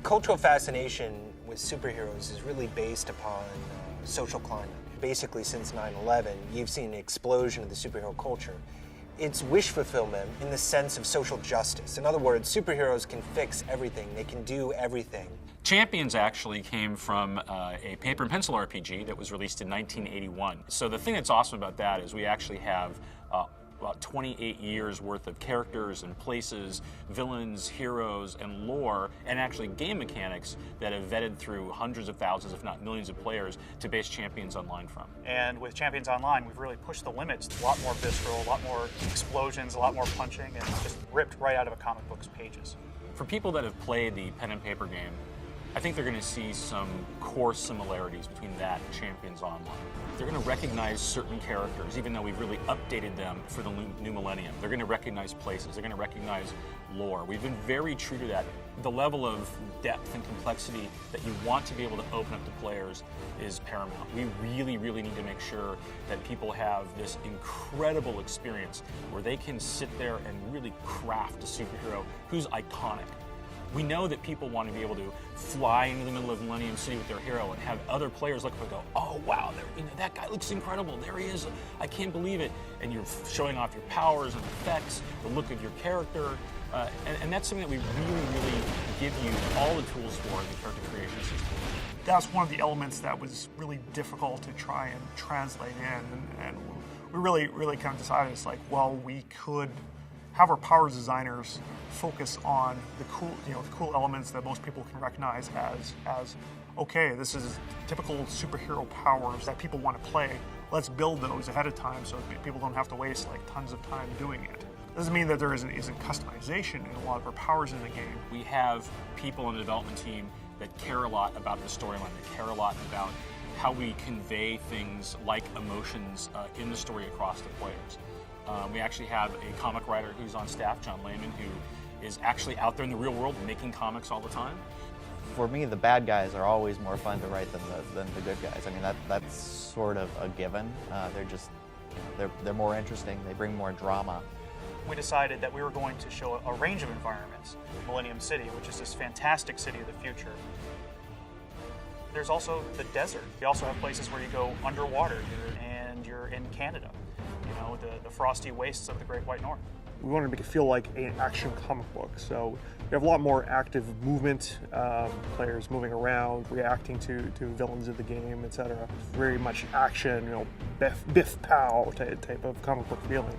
Cultural fascination with superheroes is really based upon social climate. Basically, since 9/11, you've seen an explosion of the superhero culture. It's wish fulfillment in the sense of social justice. In other words, superheroes can fix everything. They can do everything. Champions actually came from a paper and pencil RPG that was released in 1981. So the thing that's awesome about that is we actually have about 28 years worth of characters and places, villains, heroes, and lore, and actually game mechanics that have vetted through hundreds of thousands, if not millions of players to base Champions Online from. And with Champions Online, we've really pushed the limits. A lot more visceral, a lot more explosions, a lot more punching, and just ripped right out of a comic book's pages. For people that have played the pen and paper game, I think they're going to see some core similarities between that and Champions Online. They're going to recognize certain characters, even though we've really updated them for the new millennium. They're going to recognize places. They're going to recognize lore. We've been very true to that. The level of depth and complexity that you want to be able to open up to players is paramount. We really, really need to make sure that people have this incredible experience where they can sit there and really craft a superhero who's iconic. We know that people want to be able to fly into the middle of Millennium City with their hero and have other players look up and go, oh wow, that guy looks incredible, there he is, I can't believe it. And you're showing off your powers and effects, the look of your character, and that's something that we really, really give you all the tools for in the character creation system. That's one of the elements that was really difficult to try and translate in, and we really kind of decided, it's like, well, we could have our powers designers focus on the cool elements that most people can recognize as okay, this is typical superhero powers that people want to play. Let's build those ahead of time so people don't have to waste like tons of time doing it. Doesn't mean that there isn't customization in a lot of our powers in the game. We have people on the development team that care a lot about the storyline, that care a lot about how we convey things like emotions in the story across the players. We actually have a comic writer who's on staff, John Layman, who is actually out there in the real world making comics all the time. For me, the bad guys are always more fun to write than the good guys. I mean, that's sort of a given. They're just, they're more interesting. They bring more drama. We decided that we were going to show a range of environments. Millennium City, which is this fantastic city of the future. There's also the desert. We also have places where you go underwater, and you're in Canada. You know, the frosty wastes of the Great White North. We wanted to make it feel like an action comic book, so we have a lot more active movement, players moving around, reacting to villains of the game, etc. Very much action, biff pow type of comic book feeling.